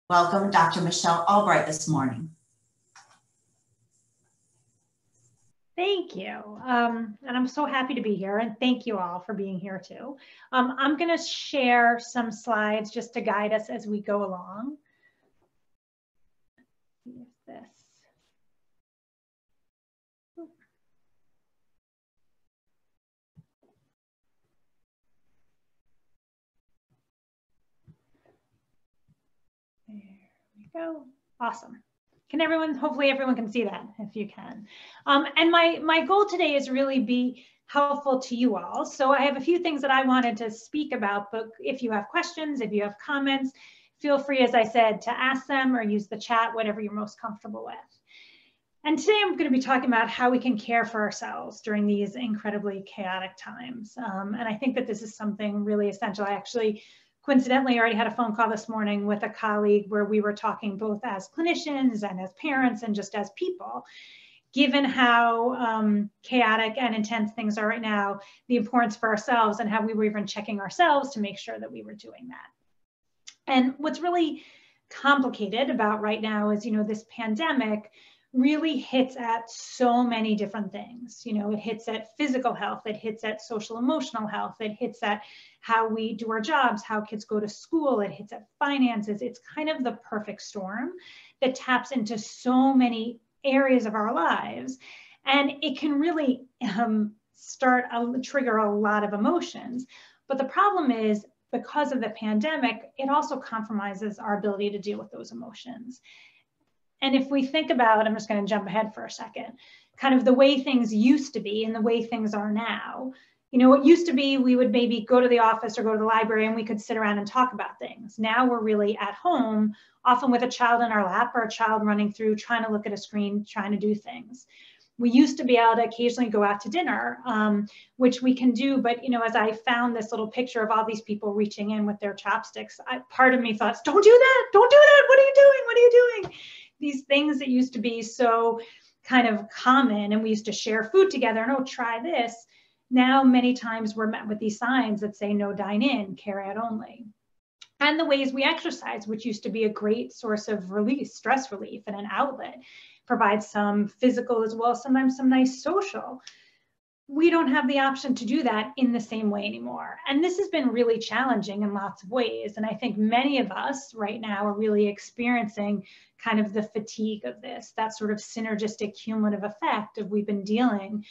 Welcome, Dr. Michelle Albright, this morning. Thank you. And I'm so happy to be here, and thank you all for being here too. I'm going to share some slides just to guide us as we go along. Let's see if this. There we go. Awesome. Can everyone, hopefully everyone can see that if you can. And my goal today is really be helpful to you all. So I have a few things that I wanted to speak about, but if you have questions, if you have comments, feel free, as I said, to ask them or use the chat, whatever you're most comfortable with. And today I'm going to be talking about how we can care for ourselves during these incredibly chaotic times. And I think that this is something really essential. I actually coincidentally already had a phone call this morning with a colleague where we were talking both as clinicians and as parents and just as people, given how chaotic and intense things are right now, the importance for ourselves and how we were even checking ourselves to make sure that we were doing that. And what's really complicated about right now is, this pandemic really hits at so many different things. It hits at physical health, it hits at social emotional health, it hits at how we do our jobs, how kids go to school, it hits at finances. It's kind of the perfect storm that taps into so many areas of our lives. And it can really trigger a lot of emotions. But the problem is, because of the pandemic, it also compromises our ability to deal with those emotions. And if we think about, I'm just going to jump ahead for a second, kind of the way things used to be and the way things are now. It used to be we would maybe go to the office or go to the library and we could sit around and talk about things. Now we're really at home, often with a child in our lap or a child running through, trying to look at a screen, trying to do things. We used to be able to occasionally go out to dinner, which we can do. But, as I found this little picture of all these people reaching in with their chopsticks, part of me thought, don't do that. Don't do that. What are you doing? What are you doing? These things that used to be so kind of common, and we used to share food together and, oh, try this. Now, many times we're met with these signs that say no dine in, carry out only. And the ways we exercise, which used to be a great source of release, stress relief and an outlet, provides some physical as well as sometimes some nice social. We don't have the option to do that in the same way anymore. And this has been really challenging in lots of ways. And I think many of us right now are really experiencing kind of the fatigue of this, that sort of synergistic cumulative effect of we've been dealing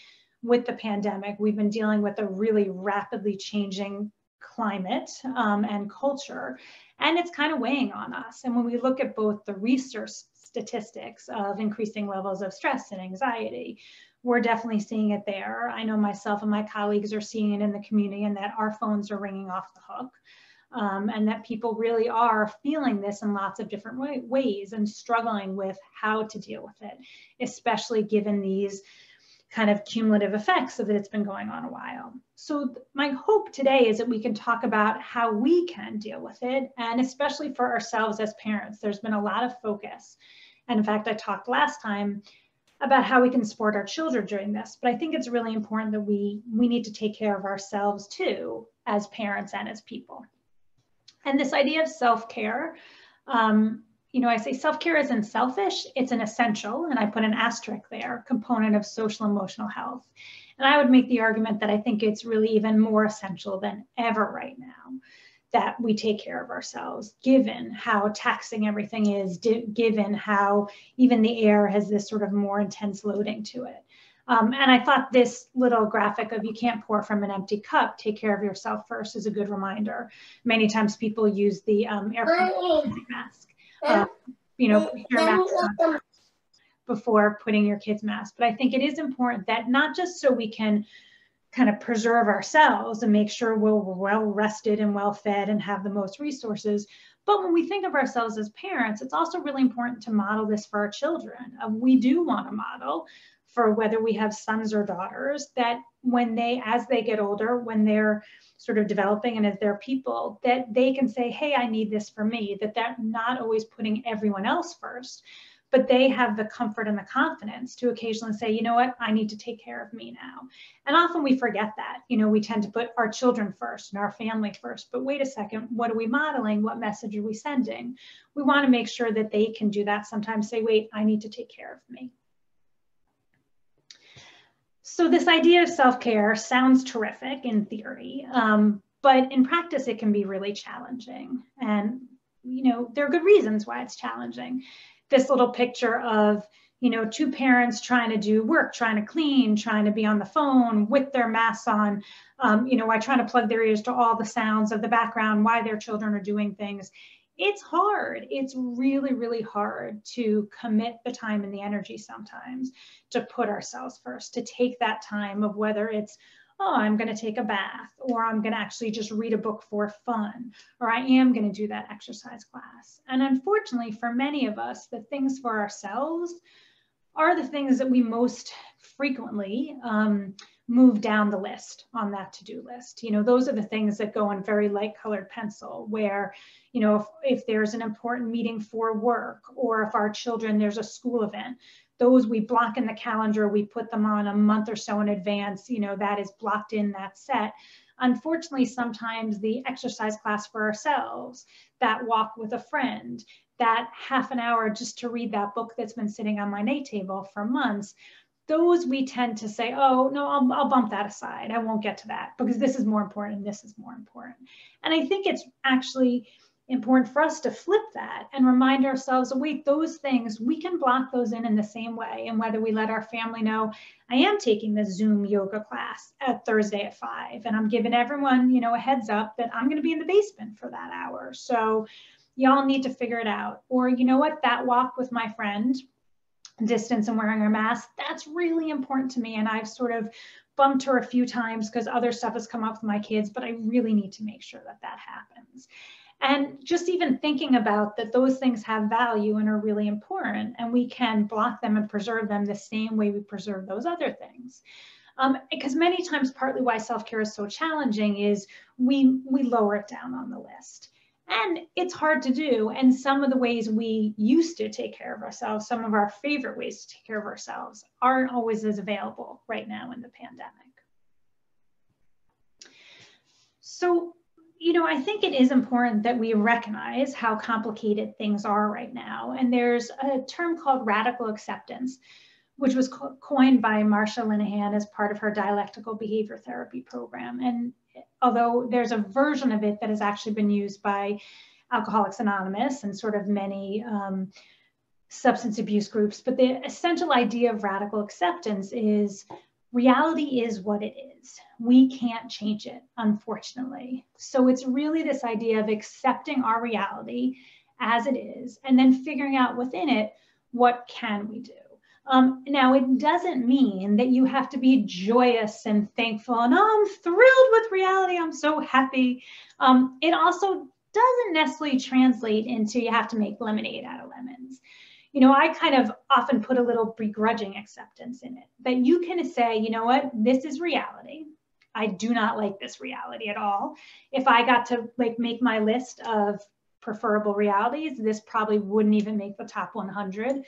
with the pandemic. We've been dealing with a really rapidly changing climate and culture, and it's kind of weighing on us. And when we look at both the research statistics of increasing levels of stress and anxiety, we're definitely seeing it there. I know myself and my colleagues are seeing it in the community, and that our phones are ringing off the hook, and that people really are feeling this in lots of different ways and struggling with how to deal with it, especially given these kind of cumulative effects of that it's been going on a while. So my hope today is that we can talk about how we can deal with it, and especially for ourselves as parents. There's been a lot of focus. And in fact, I talked last time about how we can support our children during this, but I think it's really important that we need to take care of ourselves too, as parents and as people. And this idea of self-care, I say self-care isn't selfish, it's an essential, and I put an asterisk there, component of social emotional health. And I would make the argument that I think it's really even more essential than ever right now that we take care of ourselves, given how taxing everything is, given how even the air has this sort of more intense loading to it. And I thought this little graphic of you can't pour from an empty cup, take care of yourself first, is a good reminder. Many times people use the airplane mask. Put your mask on before putting your kids' mask. But I think it is important that not just so we can kind of preserve ourselves and make sure we're well rested and well fed and have the most resources, but when we think of ourselves as parents, it's also really important to model this for our children. We do want to model for whether we have sons or daughters that as they get older, when they're sort of developing and as they're people, that they can say, hey, I need this for me, that they're not always putting everyone else first, but they have the comfort and the confidence to occasionally say, you know what, I need to take care of me now. And often we forget that, we tend to put our children first and our family first, but wait a second, what are we modeling? What message are we sending? We want to make sure that they can do that. Sometimes say, wait, I need to take care of me. So this idea of self-care sounds terrific in theory, but in practice, it can be really challenging. And, there are good reasons why it's challenging. This little picture of, two parents trying to do work, trying to clean, trying to be on the phone with their masks on, while trying to plug their ears to all the sounds of the background, why their children are doing things. It's hard. It's really, really hard to commit the time and the energy sometimes to put ourselves first, to take that time of whether it's, oh, I'm going to take a bath, or I'm going to actually just read a book for fun, or I am going to do that exercise class. And unfortunately, for many of us, the things for ourselves are the things that we most frequently move down the list on that to-do list. Those are the things that go in very light colored pencil, where, if there's an important meeting for work, or if our children, there's a school event, those we block in the calendar, we put them on a month or so in advance, that is blocked in, that set. Unfortunately, sometimes the exercise class for ourselves, that walk with a friend, that half an hour just to read that book that's been sitting on my night table for months, those we tend to say, oh, no, I'll bump that aside. I won't get to that because this is more important and this is more important. And I think it's actually important for us to flip that and remind ourselves, wait, those things, we can block those in the same way. And whether we let our family know, I am taking the Zoom yoga class at Thursday at 5, and I'm giving everyone, a heads up that I'm going to be in the basement for that hour. So y'all need to figure it out. Or, that walk with my friend, distance and wearing our mask, that's really important to me. And I've sort of bumped her a few times because other stuff has come up with my kids, but I really need to make sure that that happens. And just even thinking about that those things have value and are really important, and we can block them and preserve them the same way we preserve those other things. Because many times, partly why self-care is so challenging is we lower it down on the list. And it's hard to do. And some of the ways we used to take care of ourselves, some of our favorite ways to take care of ourselves, aren't always as available right now in the pandemic. So, I think it is important that we recognize how complicated things are right now. And there's a term called radical acceptance, which was coined by Marsha Linehan as part of her dialectical behavior therapy program. And although there's a version of it that has actually been used by Alcoholics Anonymous and sort of many substance abuse groups, but the essential idea of radical acceptance is reality is what it is. We can't change it, unfortunately. So it's really this idea of accepting our reality as it is, and then figuring out within it, what can we do? Now, it doesn't mean that you have to be joyous and thankful and, oh, I'm thrilled with reality, I'm so happy. It also doesn't necessarily translate into you have to make lemonade out of lemons. I kind of often put a little begrudging acceptance in it, that you can say, you know what, this is reality. I do not like this reality at all. If I got to make my list of preferable realities, this probably wouldn't even make the top 100,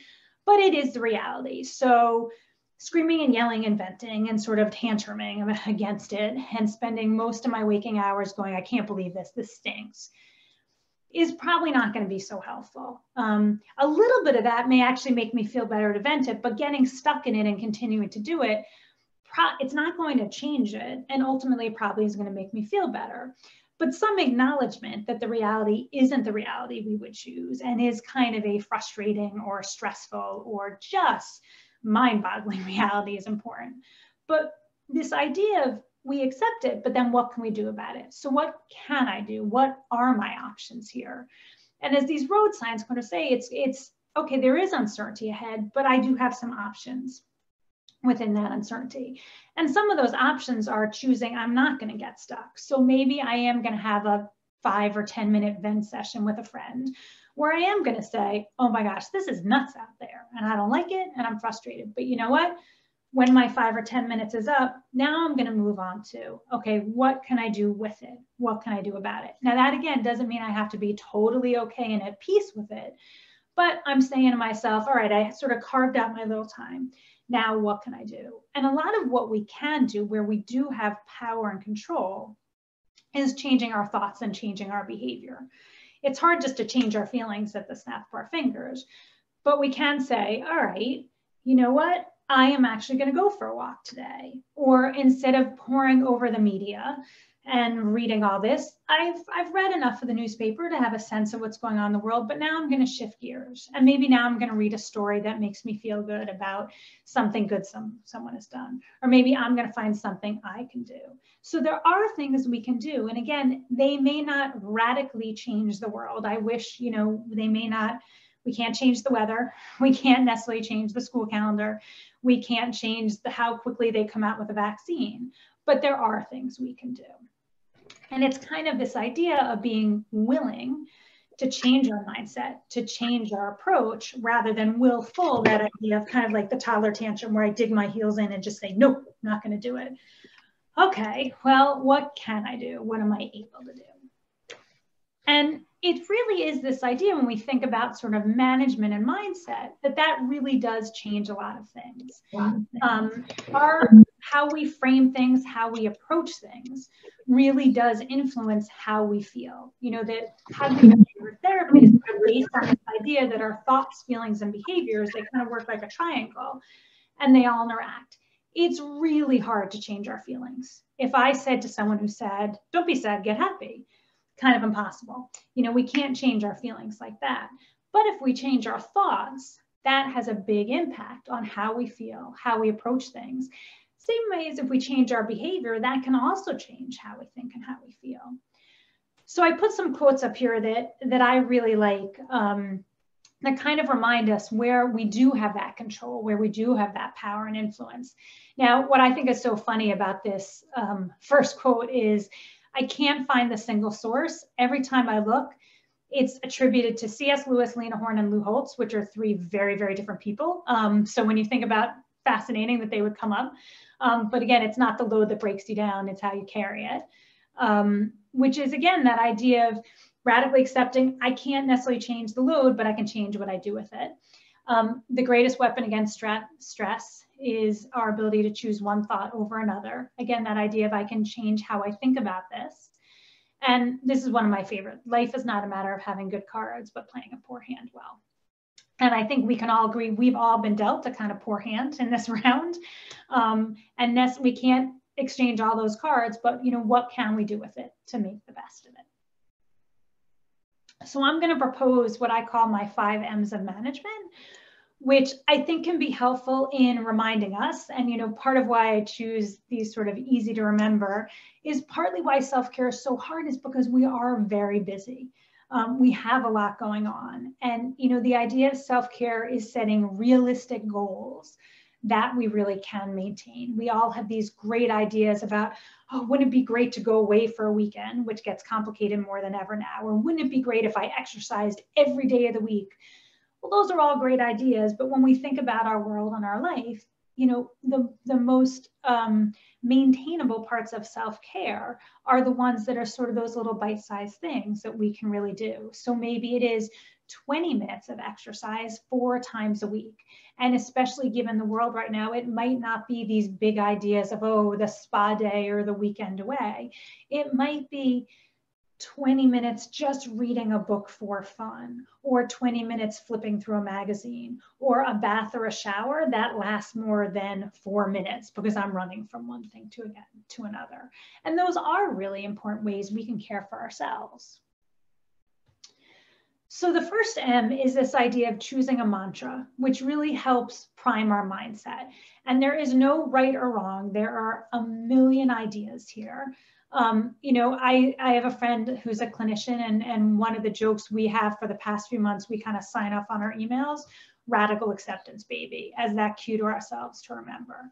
but it is the reality. So screaming and yelling and venting and sort of tantruming against it and spending most of my waking hours going, I can't believe this stinks, is probably not going to be so helpful. A little bit of that may actually make me feel better to vent it, but getting stuck in it and continuing to do it, it's not going to change it. And ultimately probably is going to make me feel better. But some acknowledgement that the reality isn't the reality we would choose and is kind of a frustrating or stressful or just mind-boggling reality is important. But this idea of we accept it, but then what can we do about it? So what can I do? What are my options here? And as these road signs kind of say, it's okay, there is uncertainty ahead, but I do have some options within that uncertainty. And some of those options are choosing, I'm not going to get stuck. So maybe I am going to have a 5 or 10 minute vent session with a friend where I am going to say, oh my gosh, this is nuts out there and I don't like it and I'm frustrated. But you know what? When my 5 or 10 minutes is up, now I'm going to move on to, okay, what can I do with it? What can I do about it? Now that again doesn't mean I have to be totally okay and at peace with it, But I'm saying to myself, all right, I sort of carved out my little time. Now what can I do? And a lot of what we can do where we do have power and control is changing our thoughts and changing our behavior. It's hard just to change our feelings at the snap of our fingers, but we can say, all right, you know what? I am actually going to go for a walk today. Or instead of poring over the media and reading all this, I've read enough of the newspaper to have a sense of what's going on in the world, but now I'm going to shift gears. And maybe now I'm going to read a story that makes me feel good about something good someone has done. Or maybe I'm going to find something I can do. So there are things we can do. And again, they may not radically change the world. I wish, they may not. We can't change the weather. We can't necessarily change the school calendar. We can't change how quickly they come out with a vaccine, but there are things we can do. And it's kind of this idea of being willing to change our mindset, to change our approach, rather than willful, that idea of kind of like the toddler tantrum where I dig my heels in and just say, nope, not going to do it. Okay, well, what can I do? What am I able to do? And it really is this idea when we think about sort of management and mindset, that really does change a lot of things. How we frame things, how we approach things really does influence how we feel. That cognitive behavioral therapy is based on this idea that our thoughts, feelings, and behaviors, they kind of work like a triangle and they all interact. It's really hard to change our feelings. If I said to someone who's sad, don't be sad, get happy, kind of impossible. We can't change our feelings like that. But if we change our thoughts, that has a big impact on how we feel, how we approach things. Same way as if we change our behavior, that can also change how we think and how we feel. So I put some quotes up here that I really like, that kind of remind us where we do have that control, where we do have that power and influence. Now, what I think is so funny about this first quote is, I can't find the single source. Every time I look, it's attributed to C.S. Lewis, Lena Horne, and Lou Holtz, which are three very, very different people. So when you think about, fascinating that they would come up. But again, it's not the load that breaks you down, it's how you carry it. Which is, again, that idea of radically accepting, I can't necessarily change the load, but I can change what I do with it. The greatest weapon against stress is our ability to choose one thought over another. Again, that idea of I can change how I think about this. And this is one of my favorite. Life is not a matter of having good cards, but playing a poor hand well. And I think we can all agree we've all been dealt a kind of poor hand in this round. And we can't exchange all those cards, but what can we do with it to make the best of it? So I'm going to propose what I call my 5 M's of management, which I think can be helpful in reminding us. And, part of why I choose these sort of easy to remember is partly why self-care is so hard is because we are very busy. We have a lot going on. And, the idea of self-care is setting realistic goals that we really can maintain. We all have these great ideas about, oh, wouldn't it be great to go away for a weekend, which gets complicated more than ever now? Or wouldn't it be great if I exercised every day of the week? Well, those are all great ideas, but when we think about our world and our life, the most maintainable parts of self-care are the ones that are sort of those little bite-sized things that we can really do. So maybe it is 20 minutes of exercise 4 times a week. And especially given the world right now, it might not be these big ideas of, oh, the spa day or the weekend away. It might be 20 minutes just reading a book for fun, or 20 minutes flipping through a magazine, or a bath or a shower that lasts more than 4 minutes because I'm running from one thing to another. And those are really important ways we can care for ourselves. So the first M is this idea of choosing a mantra, which really helps prime our mindset. And there is no right or wrong. There are a million ideas here. I have a friend who's a clinician, and one of the jokes we have for the past few months, we kind of sign off on our emails, radical acceptance, baby, as that cue to ourselves to remember.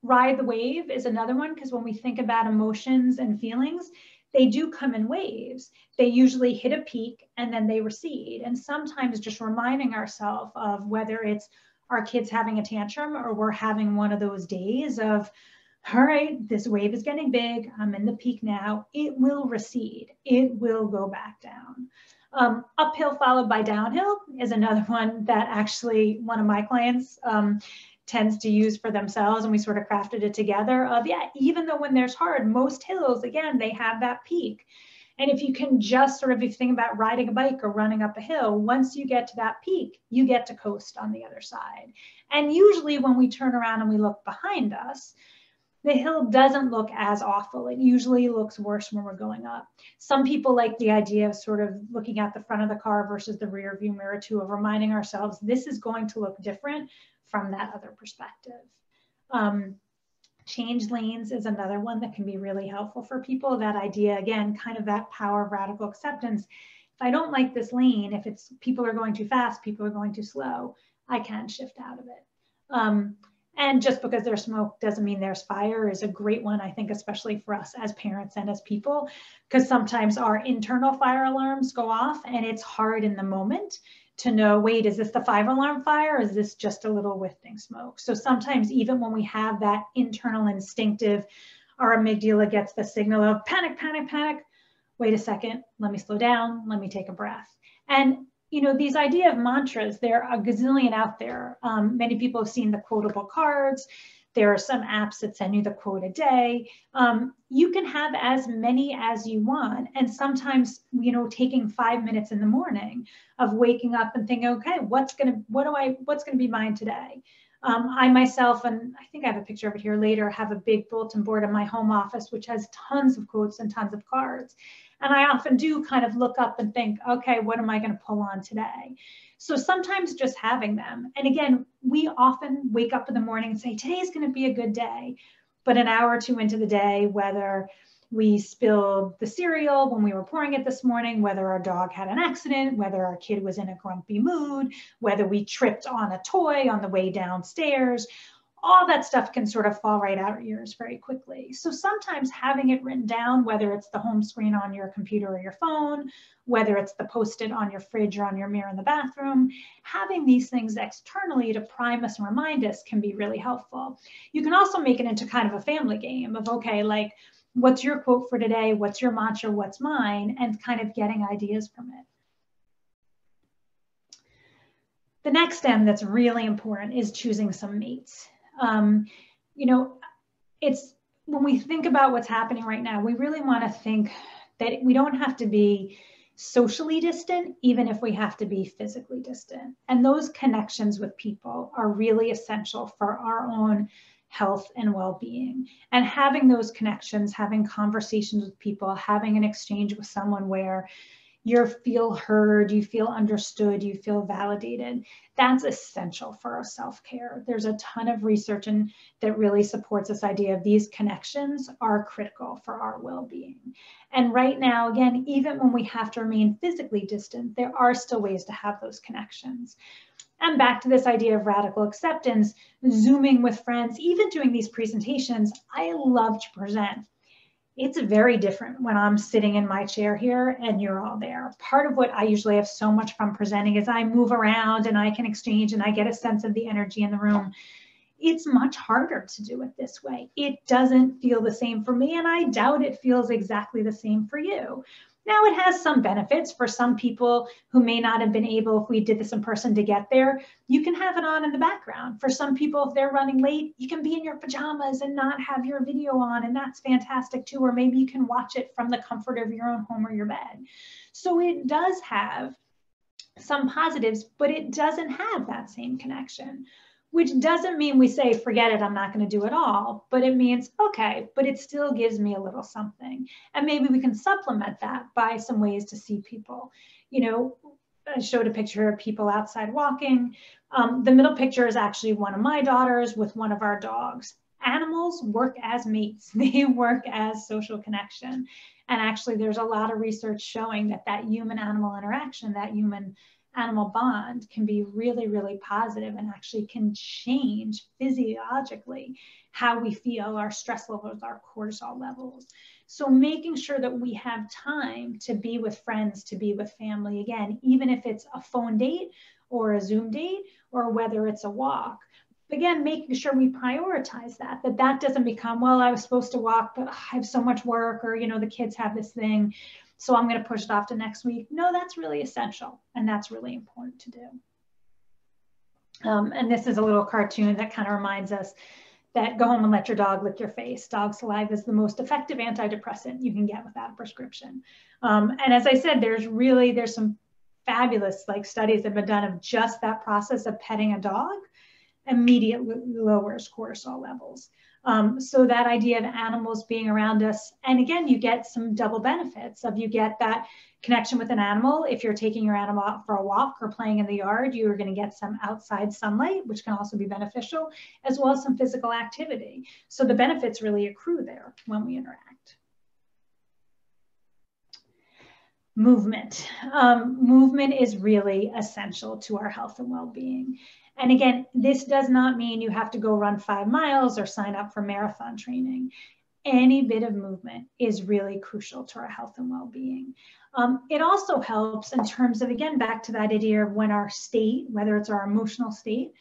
Ride the wave is another one, because when we think about emotions and feelings, they do come in waves. They usually hit a peak and then they recede. And sometimes just reminding ourselves of whether it's our kids having a tantrum or we're having one of those days of, all right, this wave is getting big, I'm in the peak now, it will recede, it will go back down. Uphill followed by downhill is another one that actually one of my clients tends to use for themselves, and we sort of crafted it together of, yeah, even though when there's hard, most hills, again, they have that peak. And if you can just sort of, if you think about riding a bike or running up a hill, once you get to that peak, you get to coast on the other side. And usually when we turn around and we look behind us, the hill doesn't look as awful. It usually looks worse when we're going up. Some people like the idea of sort of looking at the front of the car versus the rear view mirror too, of reminding ourselves this is going to look different from that other perspective. Change lanes is another one that can be really helpful for people. That idea, again, kind of that power of radical acceptance. If I don't like this lane, if it's people are going too fast, people are going too slow, I can shift out of it. And just because there's smoke doesn't mean there's fire is a great one, I think, especially for us as parents and as people, because sometimes our internal fire alarms go off and it's hard in the moment to know, wait, is this the 5-alarm fire? Or is this just a little wafting smoke? So sometimes even when we have that internal instinctive, our amygdala gets the signal of panic, panic, panic. Wait a second, let me slow down, let me take a breath. And you know, these idea of mantras, there are a gazillion out there. Many people have seen the quotable cards. There are some apps that send you the quote a day. You can have as many as you want. And sometimes, you know, taking 5 minutes in the morning of waking up and thinking, okay, what's gonna be mine today? I myself, and I think I have a picture of it here later, have a big bulletin board in my home office, which has tons of quotes and tons of cards. And I often do kind of look up and think, okay, what am I going to pull on today? So sometimes just having them. And again, we often wake up in the morning and say, today's going to be a good day. But an hour or two into the day, whether we spilled the cereal when we were pouring it this morning, whether our dog had an accident, whether our kid was in a grumpy mood, whether we tripped on a toy on the way downstairs, all that stuff can sort of fall right out our ears very quickly. So sometimes having it written down, whether it's the home screen on your computer or your phone, whether it's the Post-it on your fridge or on your mirror in the bathroom, having these things externally to prime us and remind us can be really helpful. You can also make it into kind of a family game of, okay, like, what's your quote for today? What's your mantra? What's mine? And kind of getting ideas from it. The next M that's really important is choosing some mates. You know, it's when we think about what's happening right now, we really want to think that we don't have to be socially distant, even if we have to be physically distant. And those connections with people are really essential for our own health and well-being. And having those connections, having conversations with people, having an exchange with someone where you feel heard, you feel understood, you feel validated. That's essential for our self-care. There's a ton of research that really supports this idea of these connections are critical for our well-being. And right now, again, even when we have to remain physically distant, there are still ways to have those connections. And back to this idea of radical acceptance, Zooming with friends, even doing these presentations, I love to present. It's very different when I'm sitting in my chair here and you're all there. Part of what I usually have so much fun presenting is I move around and I can exchange and I get a sense of the energy in the room. It's much harder to do it this way. It doesn't feel the same for me, and I doubt it feels exactly the same for you. Now, it has some benefits for some people who may not have been able, if we did this in person, to get there. You can have it on in the background. For some people, if they're running late, you can be in your pajamas and not have your video on, and that's fantastic too. Or maybe you can watch it from the comfort of your own home or your bed. So it does have some positives, but it doesn't have that same connection. Which doesn't mean we say, forget it, I'm not going to do it all, but it means, okay, but it still gives me a little something. And maybe we can supplement that by some ways to see people. You know, I showed a picture of people outside walking. The middle picture is actually one of my daughters with one of our dogs. Animals work as mates. They work as social connection. And actually, there's a lot of research showing that that human-animal interaction, that human-animal bond can be really, really positive and actually can change physiologically how we feel, our stress levels, our cortisol levels. So making sure that we have time to be with friends, to be with family, again, even if it's a phone date or a Zoom date, or whether it's a walk. Again, making sure we prioritize that doesn't become, well, I was supposed to walk, but I have so much work, or, you know, the kids have this thing. so I'm going to push it off to next week. No, that's really essential, and that's really important to do. And this is a little cartoon that kind of reminds us that go home and let your dog lick your face. Dog saliva is the most effective antidepressant you can get without a prescription. And as I said, there's some fabulous studies that have been done of just that process of petting a dog immediately lowers cortisol levels. So that idea of animals being around us, and again, you get some double benefits of you get that connection with an animal. If you're taking your animal out for a walk or playing in the yard, you are going to get some outside sunlight, which can also be beneficial, as well as some physical activity. So the benefits really accrue there when we interact. Movement. Movement is really essential to our health and well-being. And again, this does not mean you have to go run 5 miles or sign up for marathon training. Any bit of movement is really crucial to our health and well-being. It also helps in terms of, again, back to that idea of when our state, whether it's our emotional state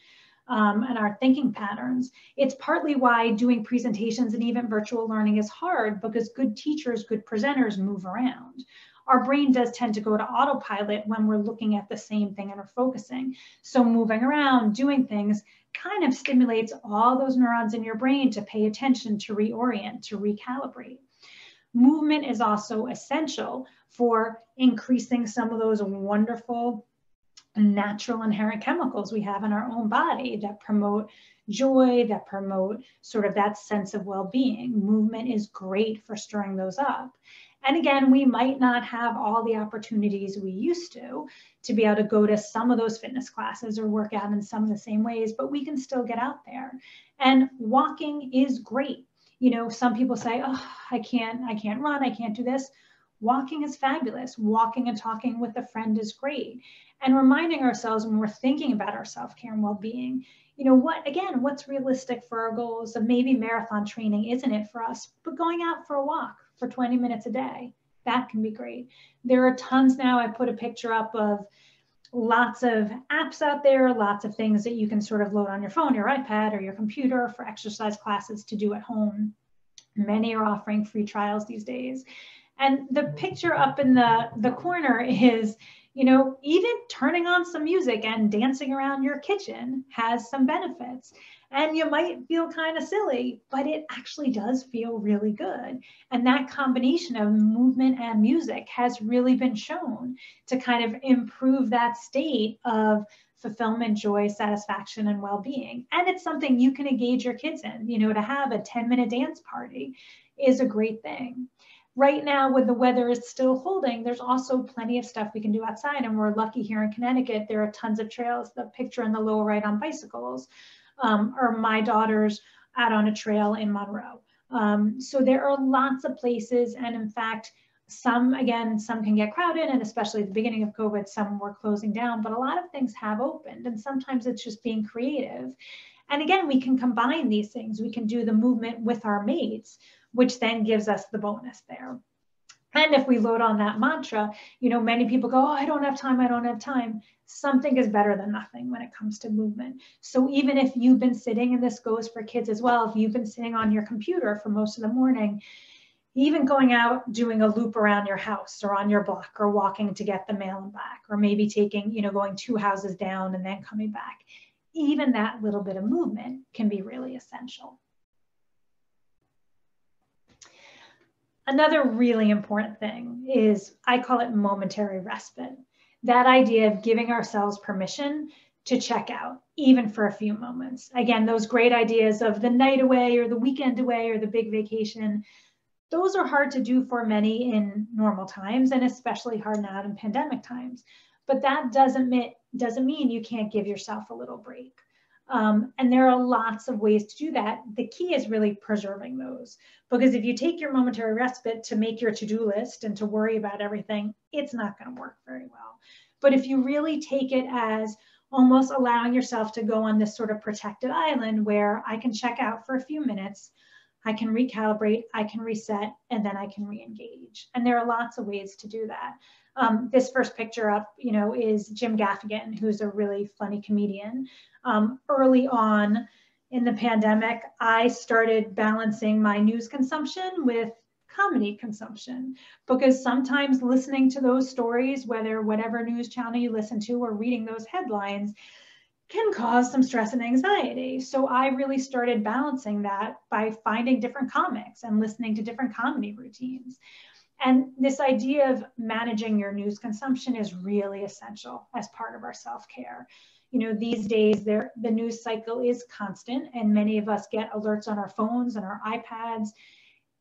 and our thinking patterns, it's partly why doing presentations and even virtual learning is hard, because good teachers, good presenters move around. Our brain does tend to go to autopilot when we're looking at the same thing and we're focusing. So moving around, doing things kind of stimulates all those neurons in your brain to pay attention, to reorient, to recalibrate. Movement is also essential for increasing some of those wonderful natural inherent chemicals we have in our own body that promote joy, that promote sort of that sense of well-being. Movement is great for stirring those up. And again, we might not have all the opportunities we used to be able to go to some of those fitness classes or work out in some of the same ways, but we can still get out there. And walking is great. You know, some people say, oh, I can't run, I can't do this. Walking is fabulous. Walking and talking with a friend is great. And reminding ourselves when we're thinking about our self-care and well-being, you know, what's realistic for our goals of maybe marathon training isn't it for us, but going out for a walk for 20 minutes a day, that can be great. There are tons now. I put a picture up of lots of apps out there, lots of things that you can sort of load on your phone, your iPad, or your computer for exercise classes to do at home. Many are offering free trials these days. And the picture up in the corner is, you know, even turning on some music and dancing around your kitchen has some benefits. And you might feel kind of silly, but it actually does feel really good. And that combination of movement and music has really been shown to kind of improve that state of fulfillment, joy, satisfaction, and well-being. And it's something you can engage your kids in. You know, to have a 10-minute dance party is a great thing. Right now, when the weather is still holding, there's also plenty of stuff we can do outside. And we're lucky here in Connecticut, there are tons of trails. The picture in the lower right on bicycles are my daughters out on a trail in Monroe. So there are lots of places. And in fact, some can get crowded. And especially at the beginning of COVID, some were closing down. But a lot of things have opened. And sometimes it's just being creative. And again, we can combine these things. We can do the movement with our mates, which then gives us the bonus there. And if we load on that mantra, you know, many people go, oh, I don't have time, I don't have time. Something is better than nothing when it comes to movement. So even if you've been sitting, and this goes for kids as well, if you've been sitting on your computer for most of the morning, even going out, doing a loop around your house or on your block, or walking to get the mail and back, or maybe taking, you know, going 2 houses down and then coming back, even that little bit of movement can be really essential. Another really important thing is, I call it momentary respite. That idea of giving ourselves permission to check out, even for a few moments. Again, those great ideas of the night away or the weekend away or the big vacation, those are hard to do for many in normal times, and especially hard now in pandemic times. But that doesn't mean you can't give yourself a little break. And there are lots of ways to do that. The key is really preserving those, because if you take your momentary respite to make your to-do list and to worry about everything, it's not going to work very well. But if you really take it as almost allowing yourself to go on this sort of protected island where I can check out for a few minutes, I can recalibrate, I can reset, and then I can re-engage. And there are lots of ways to do that. This first picture up, you know, is Jim Gaffigan, who's a really funny comedian. Early on in the pandemic, I started balancing my news consumption with comedy consumption, because sometimes listening to those stories, whatever news channel you listen to or reading those headlines, can cause some stress and anxiety. So I really started balancing that by finding different comics and listening to different comedy routines. And this idea of managing your news consumption is really essential as part of our self-care. You know, these days the news cycle is constant, and many of us get alerts on our phones and our iPads.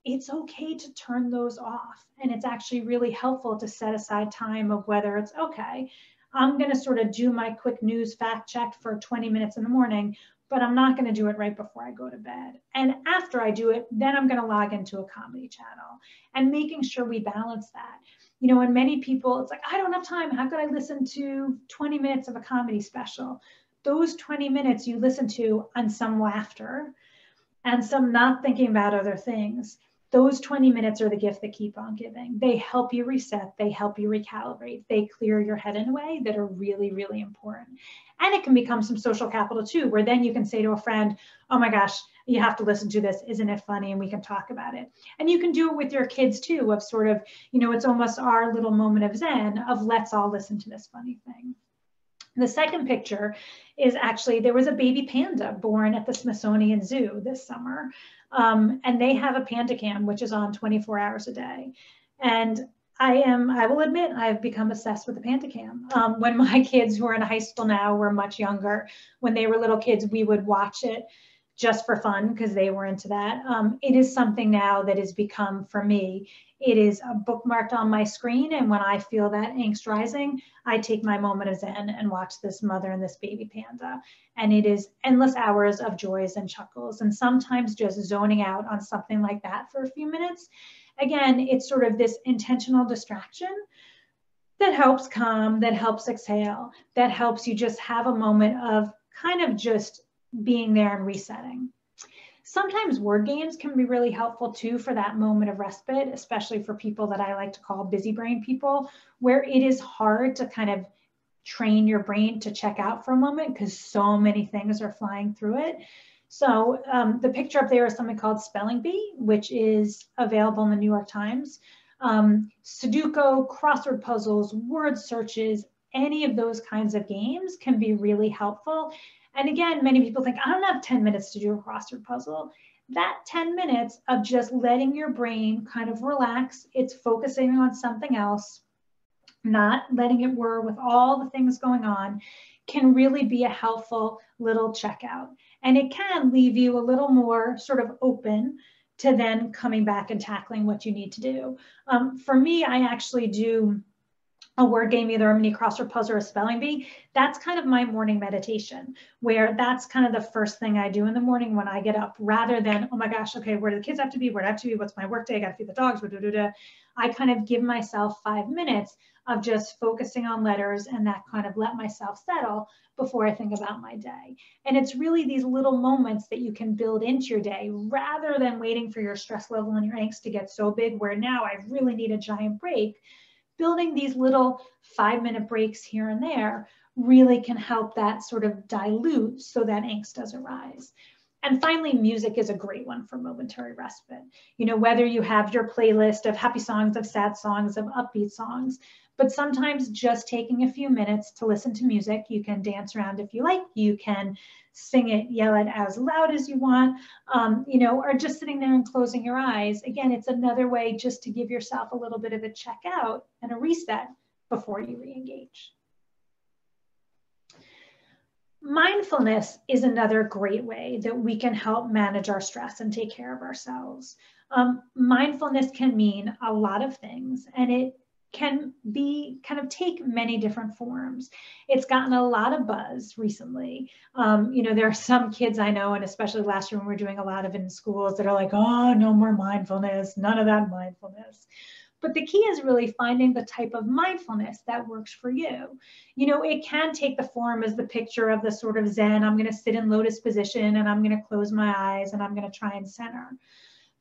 It's okay to turn those off. And it's actually really helpful to set aside time of whether it's okay, I'm going to sort of do my quick news fact check for 20 minutes in the morning, but I'm not going to do it right before I go to bed. And after I do it, then I'm going to log into a comedy channel, and making sure we balance that. You know, and many people, it's like, I don't have time. How could I listen to 20 minutes of a comedy special? Those 20 minutes you listen to on some laughter and some not thinking about other things. Those 20 minutes are the gift that keep on giving. They help you reset. They help you recalibrate. They clear your head in a way that are really, really important. And it can become some social capital too, where then you can say to a friend, oh my gosh, you have to listen to this. Isn't it funny? And we can talk about it. And you can do it with your kids too, of sort of, you know, it's almost our little moment of Zen of let's all listen to this funny thing. The second picture is actually, there was a baby panda born at the Smithsonian Zoo this summer. And they have a panda cam, which is on 24 hours a day. And I will admit, I've become obsessed with the panda cam. When my kids who are in high school now were much younger, when they were little kids, we would watch it just for fun because they were into that. It is something now that has become, for me, it is bookmarked on my screen. And when I feel that angst rising, I take my moment of Zen and watch this mother and this baby panda. And it is endless hours of joys and chuckles, and sometimes just zoning out on something like that for a few minutes. Again, it's sort of this intentional distraction that helps calm, that helps exhale, that helps you just have a moment of kind of just being there and resetting. Sometimes word games can be really helpful too for that moment of respite, especially for people that I like to call busy brain people, where it is hard to kind of train your brain to check out for a moment because so many things are flying through it. So the picture up there is something called Spelling Bee, which is available in the New York Times. Sudoku, crossword puzzles, word searches, any of those kinds of games can be really helpful. And again, many people think, I don't have 10 minutes to do a crossword puzzle. That 10 minutes of just letting your brain kind of relax, it's focusing on something else, not letting it whir with all the things going on, can really be a helpful little checkout. And it can leave you a little more sort of open to then coming back and tackling what you need to do. For me, I actually do a word game, either a mini crossword puzzle or a spelling bee. That's kind of my morning meditation, where that's kind of the first thing I do in the morning when I get up, rather than, oh my gosh, okay, where do the kids have to be? Where do I have to be? What's my work day? I got to feed the dogs. I kind of give myself 5 minutes of just focusing on letters and that kind of let myself settle before I think about my day. And it's really these little moments that you can build into your day rather than waiting for your stress level and your angst to get so big where now I really need a giant break. Building these little 5-minute breaks here and there really can help that sort of dilute so that angst doesn't rise. And finally, music is a great one for momentary respite. You know, whether you have your playlist of happy songs, of sad songs, of upbeat songs, but sometimes just taking a few minutes to listen to music. You can dance around if you like, you can sing it, yell it as loud as you want, you know, or just sitting there and closing your eyes. Again, it's another way just to give yourself a little bit of a check out and a reset before you re-engage. Mindfulness is another great way that we can help manage our stress and take care of ourselves. Mindfulness can mean a lot of things, and it can be kind of take many different forms. It's gotten a lot of buzz recently. You know, there are some kids I know, and especially last year when we were doing a lot of it in schools, that are like, oh, no more mindfulness, none of that mindfulness. But the key is really finding the type of mindfulness that works for you. You know, it can take the form as the picture of the sort of Zen, I'm going to sit in lotus position and I'm going to close my eyes and I'm going to try and center.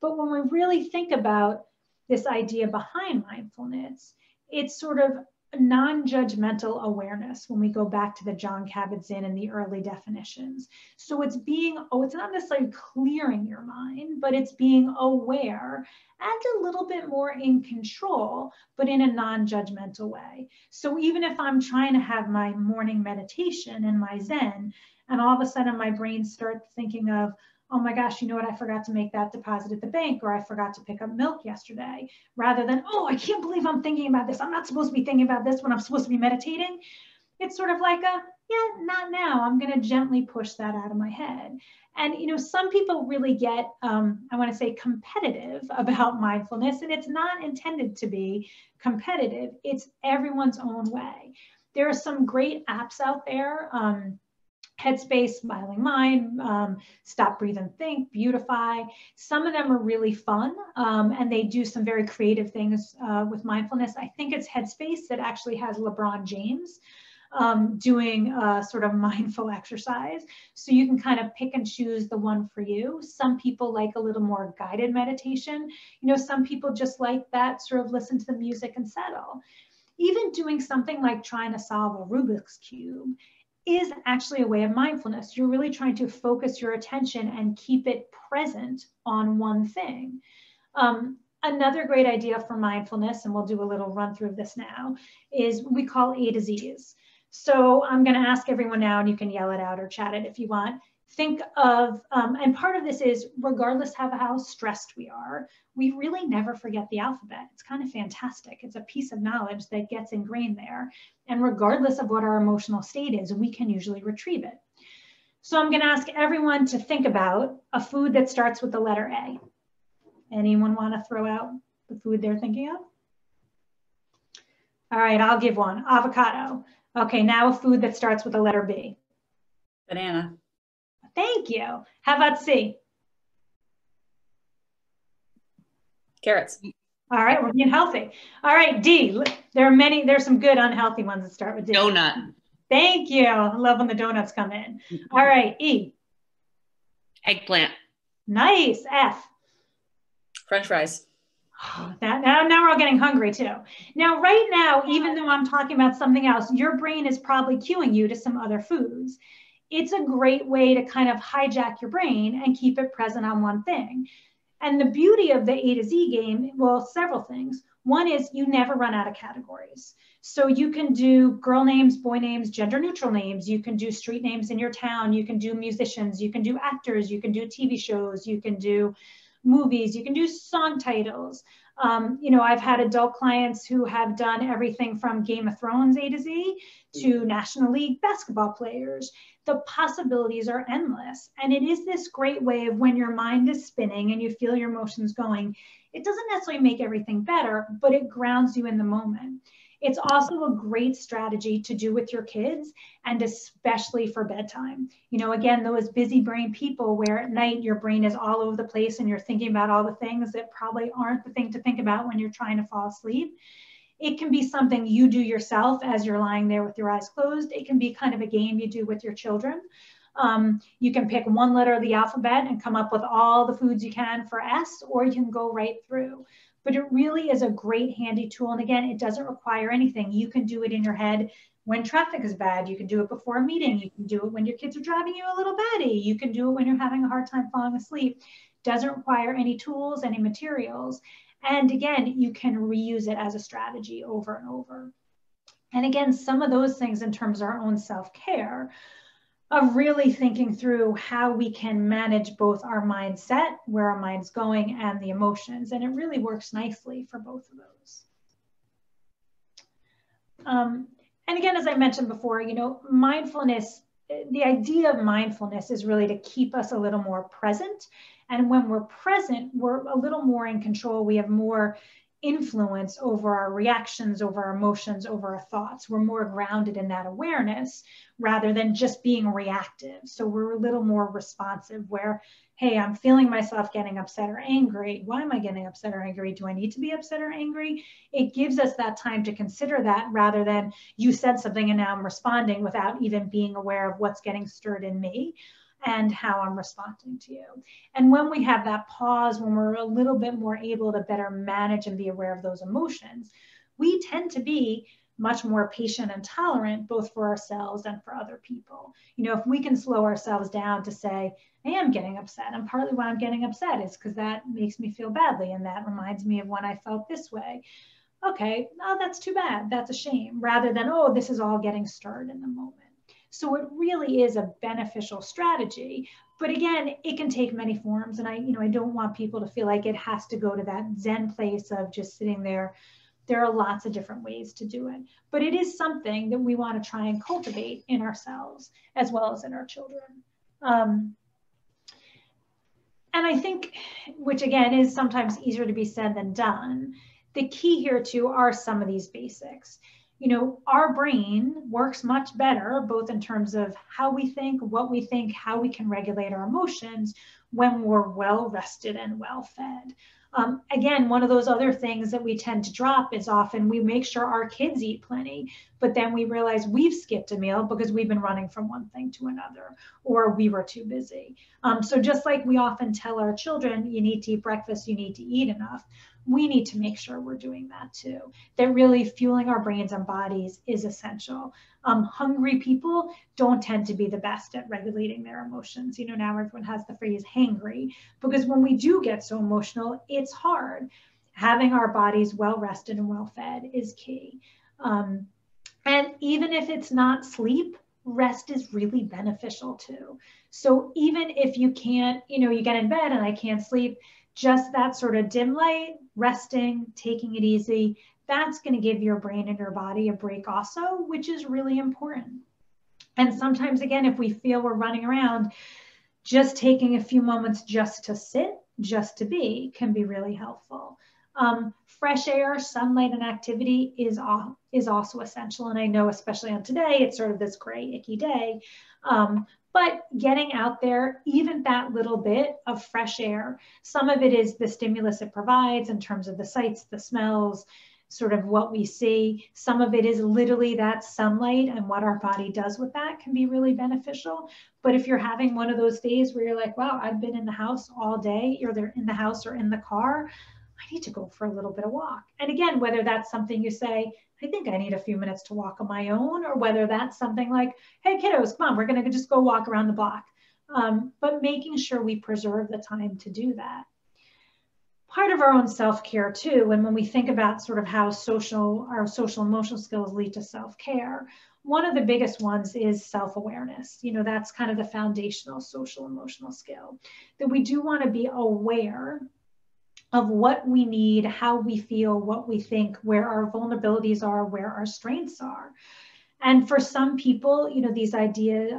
But when we really think about this idea behind mindfulness, it's sort of non-judgmental awareness when we go back to the Jon Kabat-Zinn and the early definitions. So it's it's not necessarily clearing your mind, but it's being aware and a little bit more in control, but in a non-judgmental way. So even if I'm trying to have my morning meditation and my Zen, and all of a sudden my brain starts thinking of, oh my gosh, you know what, I forgot to make that deposit at the bank, or I forgot to pick up milk yesterday, rather than, oh, I can't believe I'm thinking about this. I'm not supposed to be thinking about this when I'm supposed to be meditating. It's sort of like yeah, not now. I'm going to gently push that out of my head. And, some people really get, I want to say, competitive about mindfulness, and it's not intended to be competitive. It's everyone's own way. There are some great apps out there. Headspace, Smiling Mind, Stop, Breathe, and Think, Beautify. Some of them are really fun, and they do some very creative things with mindfulness. I think it's Headspace that actually has LeBron James doing sort of mindful exercise. So you can kind of pick and choose the one for you. Some people like a little more guided meditation. Some people just like that sort of listen to the music and settle. Even doing something like trying to solve a Rubik's Cube is actually a way of mindfulness. You're really trying to focus your attention and keep it present on one thing. Another great idea for mindfulness, and we'll do a little run through of this now, is what we call A to Z's. So I'm going to ask everyone now, and you can yell it out or chat it if you want. Think of, and part of this is, regardless of how stressed we are, we really never forget the alphabet. It's kind of fantastic. It's a piece of knowledge that gets ingrained there. And regardless of what our emotional state is, we can usually retrieve it. So I'm going to ask everyone to think about a food that starts with the letter A. Anyone want to throw out the food they're thinking of? All right, I'll give one. Avocado. Okay, now a food that starts with the letter B. Banana. Thank you. How about C? Carrots. All right, we're being healthy. All right, D. There's some good unhealthy ones that start with D. Donut. Thank you. I love when the donuts come in. All right, E. Eggplant. Nice. F. French fries. Now we're all getting hungry too. Now, right now, even though I'm talking about something else, your brain is probably cueing you to some other foods. It's a great way to kind of hijack your brain and keep it present on one thing. And the beauty of the A to Z game, well, several things. One is you never run out of categories. So you can do girl names, boy names, gender neutral names. You can do street names in your town. You can do musicians. You can do actors. You can do TV shows. You can do movies. You can do song titles. I've had adult clients who have done everything from Game of Thrones A to Z to National League basketball players. The possibilities are endless. And it is this great way of, when your mind is spinning and you feel your emotions going, it doesn't necessarily make everything better, but it grounds you in the moment. It's also a great strategy to do with your kids, and especially for bedtime. Again, those busy brain people where at night your brain is all over the place and you're thinking about all the things that probably aren't the thing to think about when you're trying to fall asleep. It can be something you do yourself as you're lying there with your eyes closed. It can be kind of a game you do with your children. You can pick one letter of the alphabet and come up with all the foods you can for S, or you can go right through. But it really is a great handy tool. And again, it doesn't require anything. You can do it in your head when traffic is bad. You can do it before a meeting. You can do it when your kids are driving you a little batty. You can do it when you're having a hard time falling asleep. Doesn't require any tools, any materials. And again, you can reuse it as a strategy over and over. And again, some of those things in terms of our own self-care, of really thinking through how we can manage both our mindset, where our mind's going, and the emotions. And it really works nicely for both of those. And again, as I mentioned before, mindfulness, the idea of mindfulness is really to keep us a little more present. And when we're present, we're a little more in control. We have more influence over our reactions, over our emotions, over our thoughts. We're more grounded in that awareness rather than just being reactive. So we're a little more responsive where, hey, I'm feeling myself getting upset or angry. Why am I getting upset or angry? Do I need to be upset or angry? It gives us that time to consider that rather than you said something and now I'm responding without even being aware of what's getting stirred in me and how I'm responding to you. And when we have that pause, when we're a little bit more able to better manage and be aware of those emotions, we tend to be much more patient and tolerant, both for ourselves and for other people. You know, if we can slow ourselves down to say, I am getting upset, and partly why I'm getting upset is because that makes me feel badly, and that reminds me of when I felt this way. Okay, oh, that's too bad, that's a shame, rather than, oh, this is all getting stirred in the moment. So it really is a beneficial strategy. But again, it can take many forms. And I don't want people to feel like it has to go to that Zen place of just sitting there. There are lots of different ways to do it. But it is something that we want to try and cultivate in ourselves as well as in our children. And I think, which again is sometimes easier to be said than done, the key here too are some of these basics. You know, our brain works much better, both in terms of how we think, what we think, how we can regulate our emotions when we're well rested and well fed. Again, one of those other things that we tend to drop is often we make sure our kids eat plenty, but then we realize we've skipped a meal because we've been running from one thing to another, or we were too busy. So just like we often tell our children, you need to eat breakfast, you need to eat enough, we need to make sure we're doing that too. That really fueling our brains and bodies is essential. Hungry people don't tend to be the best at regulating their emotions. You know, now everyone has the phrase hangry, because when we do get so emotional, it's hard. Having our bodies well rested and well fed is key. And even if it's not sleep, rest is really beneficial too. So even if you can't, you get in bed and I can't sleep, just that sort of dim light, resting, taking it easy, that's going to give your brain and your body a break also, which is really important. And sometimes, again, if we feel we're running around, just taking a few moments just to sit, just to be, can be really helpful. Fresh air, sunlight, and activity is also essential. And I know, especially on today, it's sort of this gray, icky day. But getting out there, even that little bit of fresh air, some of it is the stimulus it provides in terms of the sights, the smells, sort of what we see. Some of it is literally that sunlight, and what our body does with that can be really beneficial. But if you're having one of those days where you're like, wow, I've been in the house all day, either in the house or in the car, I need to go for a little bit of walk. And again, whether that's something you say, I think I need a few minutes to walk on my own, or whether that's something like, hey kiddos, come on, we're gonna just go walk around the block. But making sure we preserve the time to do that. Part of our own self-care too, and when we think about sort of how our social emotional skills lead to self-care, one of the biggest ones is self-awareness. That's kind of the foundational social emotional skill, that we do want to be aware of what we need, how we feel, what we think, where our vulnerabilities are, where our strengths are. And for some people, these ideas,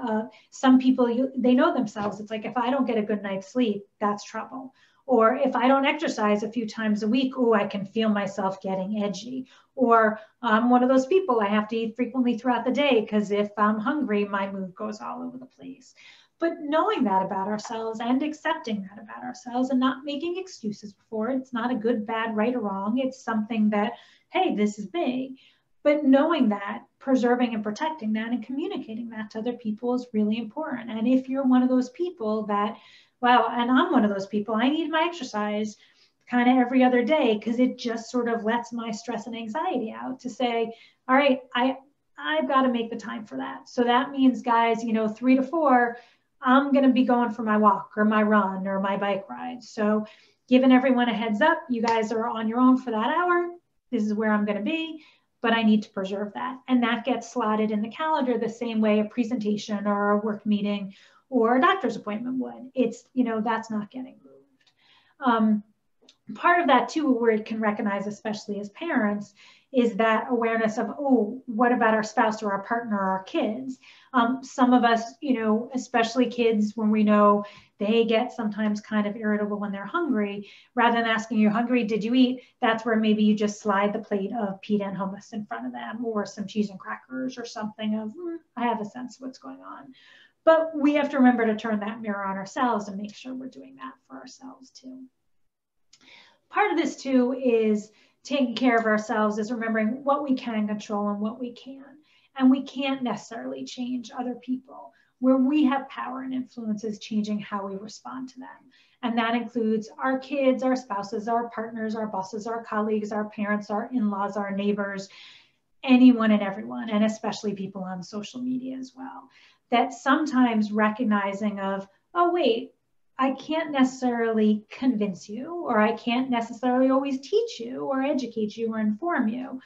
some people, they know themselves. It's like, if I don't get a good night's sleep, that's trouble. Or if I don't exercise a few times a week, I can feel myself getting edgy. Or I'm one of those people, I have to eat frequently throughout the day because if I'm hungry, my mood goes all over the place. But knowing that about ourselves and accepting that about ourselves and not making excuses for it. It's not a good, bad, right or wrong. It's something that, hey, this is me. But knowing that, preserving and protecting that and communicating that to other people is really important. And if you're one of those people that, wow, and I'm one of those people, I need my exercise kind of every other day because it just sort of lets my stress and anxiety out, to say, all right, I've got to make the time for that. So that means, guys, 3 to 4, I'm going to be going for my walk or my run or my bike ride. So giving everyone a heads up, you guys are on your own for that hour. This is where I'm going to be, but I need to preserve that. And that gets slotted in the calendar the same way a presentation or a work meeting or a doctor's appointment would. It's, that's not getting moved. Part of that too, where it can recognize, especially as parents, is that awareness of, what about our spouse or our partner or our kids? Some of us, especially kids, when we know they get sometimes kind of irritable when they're hungry, rather than asking, you hungry, did you eat? That's where maybe you just slide the plate of pita and hummus in front of them, or some cheese and crackers, or something of, I have a sense of what's going on. But we have to remember to turn that mirror on ourselves and make sure we're doing that for ourselves too. Part of this too is taking care of ourselves, is remembering what we can control and what we can't. And we can't necessarily change other people. Where we have power and influence is changing how we respond to them. And that includes our kids, our spouses, our partners, our bosses, our colleagues, our parents, our in-laws, our neighbors. anyone and everyone, and especially people on social media as well, that sometimes recognizing of, oh, wait, I can't necessarily convince you, or I can't necessarily always teach you or educate you or inform you,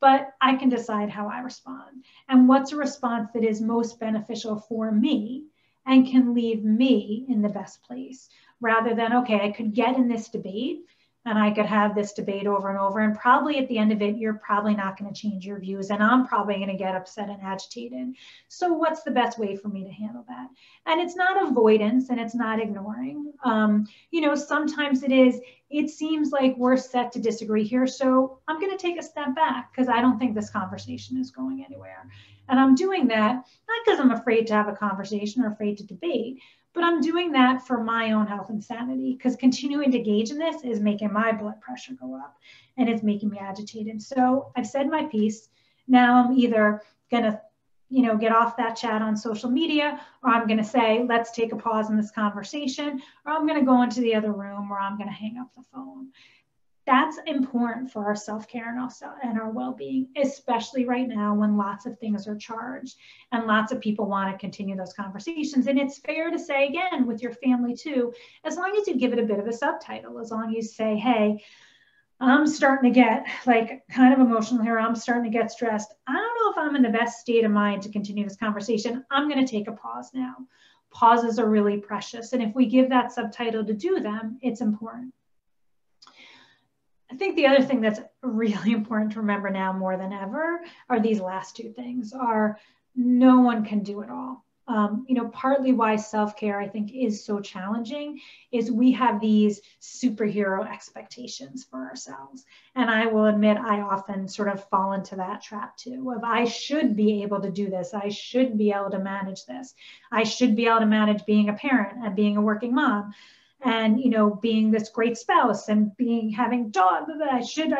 but I can decide how I respond and what's a response that is most beneficial for me and can leave me in the best place, rather than, okay, I could get in this debate and I could have this debate over and over, and probably at the end of it, you're probably not going to change your views, and I'm probably going to get upset and agitated. So what's the best way for me to handle that? And it's not avoidance and it's not ignoring. Sometimes it seems like we're set to disagree here, so I'm going to take a step back because I don't think this conversation is going anywhere. And I'm doing that not because I'm afraid to have a conversation or afraid to debate, but I'm doing that for my own health and sanity, because continuing to engage in this is making my blood pressure go up and it's making me agitated. So I've said my piece. Now I'm either going to, get off that chat on social media, or I'm going to say, let's take a pause in this conversation, or I'm going to go into the other room, or I'm going to hang up the phone. That's important for our self-care and our well-being, especially right now when lots of things are charged and lots of people want to continue those conversations. And it's fair to say, again, with your family too, as long as you give it a bit of a subtitle, as long as you say, hey, I'm starting to get kind of emotional here. I'm starting to get stressed. I don't know if I'm in the best state of mind to continue this conversation. I'm going to take a pause now. Pauses are really precious. And if we give that subtitle to do them, it's important. I think the other thing that's really important to remember now more than ever are these last two things. Are no one can do it all. Partly why self-care, I think, is so challenging is we have these superhero expectations for ourselves. And I will admit, I often sort of fall into that trap too, of I should be able to do this. I should be able to manage this. I should be able to manage being a parent and being a working mom. And, being this great spouse and having dogs, I should.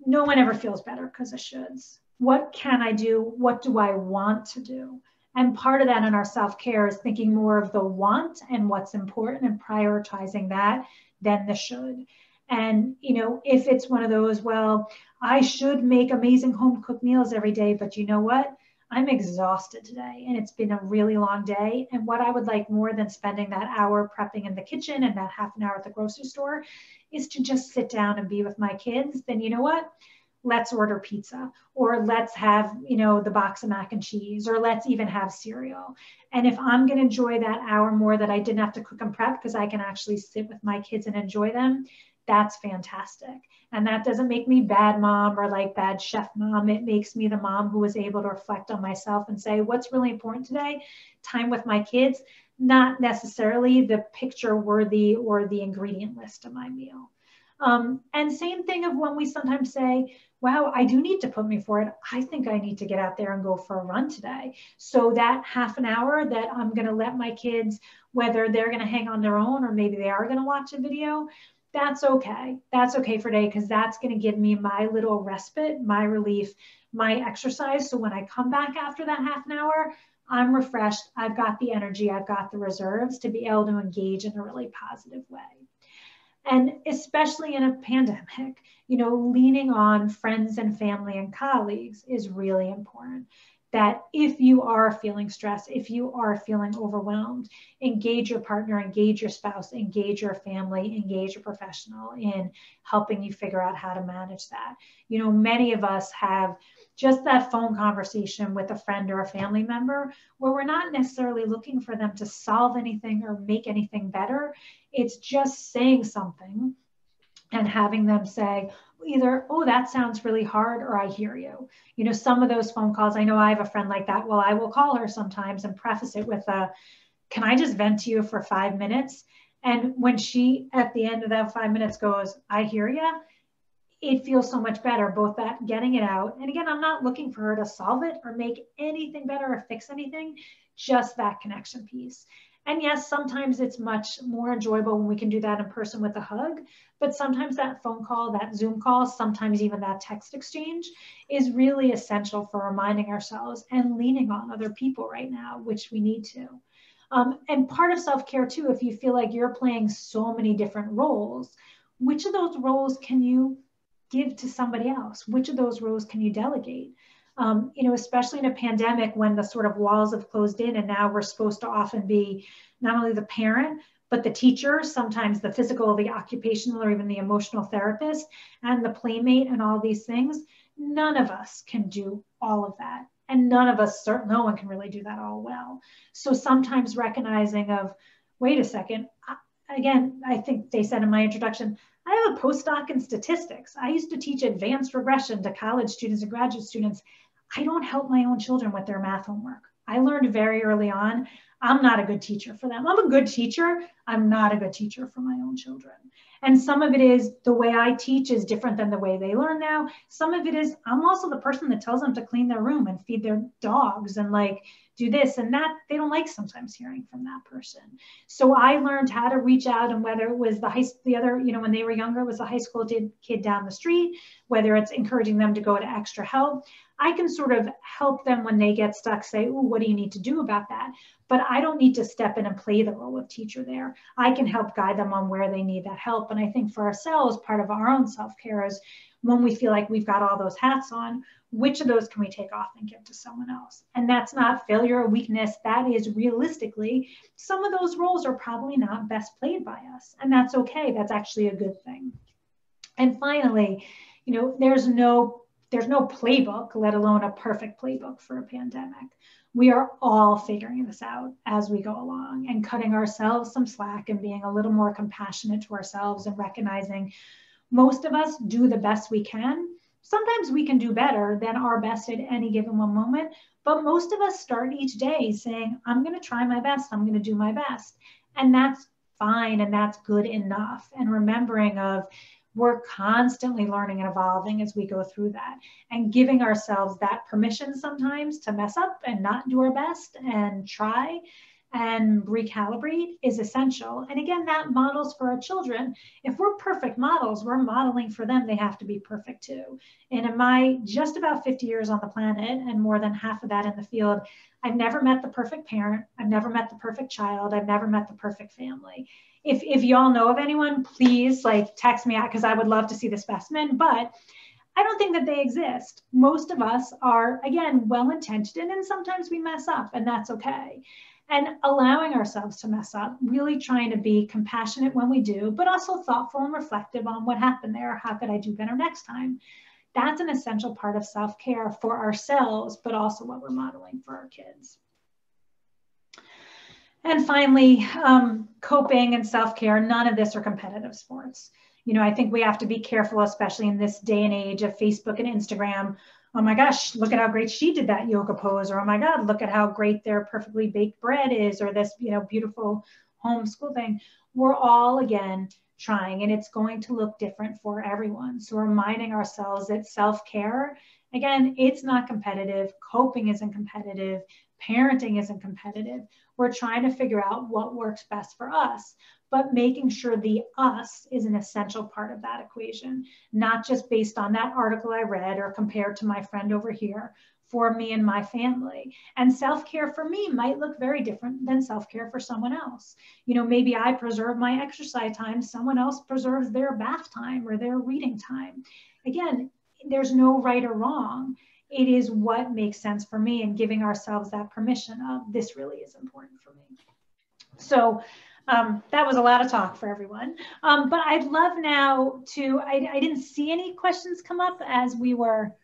No one ever feels better because of shoulds. What can I do? What do I want to do? And part of that in our self-care is thinking more of the want and what's important and prioritizing that than the should. And, if it's one of those, well, I should make amazing home cooked meals every day, but you know what? I'm exhausted today and it's been a really long day. And what I would like more than spending that hour prepping in the kitchen and that half an hour at the grocery store is to just sit down and be with my kids. Then you know what? Let's order pizza, or let's have, the box of mac and cheese, or let's even have cereal. And if I'm going to enjoy that hour more that I didn't have to cook and prep because I can actually sit with my kids and enjoy them, that's fantastic. And that doesn't make me bad mom or bad chef mom. It makes me the mom who was able to reflect on myself and say, what's really important today? Time with my kids, not necessarily the picture worthy or the ingredient list of my meal. And same thing of when we sometimes say, wow, I do need to put me for it. I think I need to get out there and go for a run today. So that half an hour that I'm going to let my kids, whether they're going to hang on their own or maybe they are going to watch a video, that's okay. That's okay for today, because that's going to give me my little respite, my relief, my exercise. So when I come back after that half an hour, I'm refreshed. I've got the energy. I've got the reserves to be able to engage in a really positive way. And especially in a pandemic, leaning on friends and family and colleagues is really important. That if you are feeling stressed, if you are feeling overwhelmed, engage your partner, engage your spouse, engage your family, engage a professional in helping you figure out how to manage that. Many of us have just that phone conversation with a friend or a family member where we're not necessarily looking for them to solve anything or make anything better. It's just saying something and having them say either, oh, that sounds really hard, or I hear you. Some of those phone calls, I know I have a friend like that. Well, I will call her sometimes and preface it with can I just vent to you for 5 minutes? And when she, at the end of that 5 minutes goes, I hear you, it feels so much better, both that getting it out. And again, I'm not looking for her to solve it or make anything better or fix anything, just that connection piece. And yes, sometimes it's much more enjoyable when we can do that in person with a hug, but sometimes that phone call, that Zoom call, sometimes even that text exchange is really essential for reminding ourselves and leaning on other people right now, which we need to. And part of self-care too, if you feel like you're playing so many different roles, which of those roles can you give to somebody else? Which of those roles can you delegate? Especially in a pandemic when the sort of walls have closed in, and now we're supposed to often be not only the parent, but the teacher, sometimes the physical, the occupational, or even the emotional therapist, and the playmate, and all these things. None of us can do all of that. And none of us, no one can really do that all well. So sometimes recognizing of, wait a second, again, I think they said in my introduction, I have a postdoc in statistics. I used to teach advanced regression to college students and graduate students. I don't help my own children with their math homework. I learned very early on, I'm not a good teacher for them. I'm a good teacher. I'm not a good teacher for my own children. And some of it is the way I teach is different than the way they learn now. Some of it is I'm also the person that tells them to clean their room and feed their dogs and like do this and that. They don't like sometimes hearing from that person. So I learned how to reach out, and whether it was the other, when they were younger, it was the high school kid down the street, whether it's encouraging them to go to extra help. I can sort of help them when they get stuck, say, oh, what do you need to do about that? But I don't need to step in and play the role of teacher there. I can help guide them on where they need that help. And I think for ourselves, part of our own self-care is when we feel like we've got all those hats on, which of those can we take off and give to someone else? And that's not failure or weakness. That is realistically, some of those roles are probably not best played by us. And that's okay. That's actually a good thing. And finally, there's no playbook, let alone a perfect playbook for a pandemic. We are all figuring this out as we go along and cutting ourselves some slack and being a little more compassionate to ourselves and recognizing most of us do the best we can. Sometimes we can do better than our best at any given one moment, but most of us start each day saying, I'm going to try my best. I'm going to do my best. And that's fine. And that's good enough. And remembering we're constantly learning and evolving as we go through that, and giving ourselves that permission sometimes to mess up and not do our best and try and recalibrate is essential. And again, that models for our children. If we're perfect models, we're modeling for them, they have to be perfect too. And in my just about 50 years on the planet, and more than half of that in the field, I've never met the perfect parent. I've never met the perfect child. I've never met the perfect family. If y'all know of anyone, please text me out, because I would love to see the specimen, but I don't think that they exist. Most of us are, again, well-intentioned, and sometimes we mess up, and that's okay. And allowing ourselves to mess up, really trying to be compassionate when we do, but also thoughtful and reflective on what happened there. How could I do better next time? That's an essential part of self-care for ourselves, but also what we're modeling for our kids. And finally, coping and self-care, none of this are competitive sports. I think we have to be careful, especially in this day and age of Facebook and Instagram. Oh my gosh, look at how great she did that yoga pose. Or, oh my God, look at how great their perfectly baked bread is, or this, beautiful homeschool thing. We're all, again, trying, and it's going to look different for everyone. So reminding ourselves that self-care, again, it's not competitive. Coping isn't competitive. Parenting isn't competitive. We're trying to figure out what works best for us, but making sure the us is an essential part of that equation, not just based on that article I read or compared to my friend over here, for me and my family. And self-care for me might look very different than self-care for someone else. Maybe I preserve my exercise time, someone else preserves their bath time or their reading time. Again, there's no right or wrong. It is what makes sense for me, and giving ourselves that permission of this really is important for me. So that was a lot of talk for everyone. But I'd love now to, I didn't see any questions come up as we were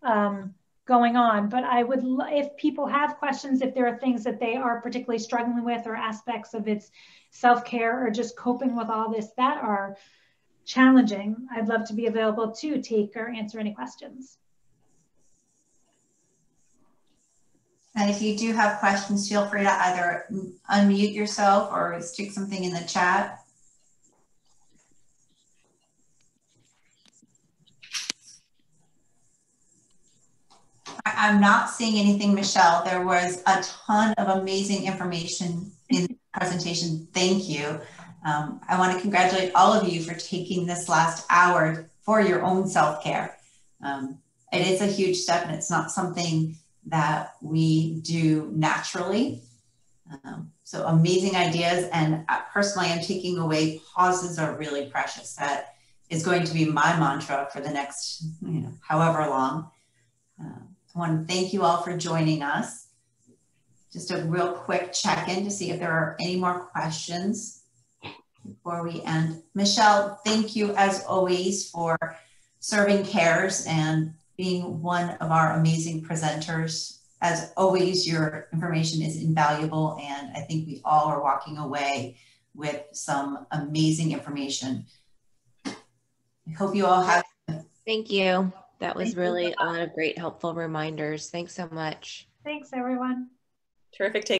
going on, but I would, if people have questions, if there are things that they are particularly struggling with or aspects of its self-care or just coping with all this that are challenging, I'd love to be available to take or answer any questions. And if you do have questions, feel free to either unmute yourself or stick something in the chat. I'm not seeing anything, Michelle. There was a ton of amazing information in the presentation. Thank you. I want to congratulate all of you for taking this last hour for your own self-care. It is a huge step, and it's not something that we do naturally. So amazing ideas. And personally, I'm taking away pauses are really precious. That is going to be my mantra for the next, however long. I want to thank you all for joining us. Just a real quick check-in to see if there are any more questions before we end. Michelle, thank you as always for serving CARES and being one of our amazing presenters. As always, your information is invaluable, and I think we all are walking away with some amazing information. I hope you all have. Thank you. That was really a lot of great, helpful reminders. Thanks so much. Thanks, everyone. Terrific take.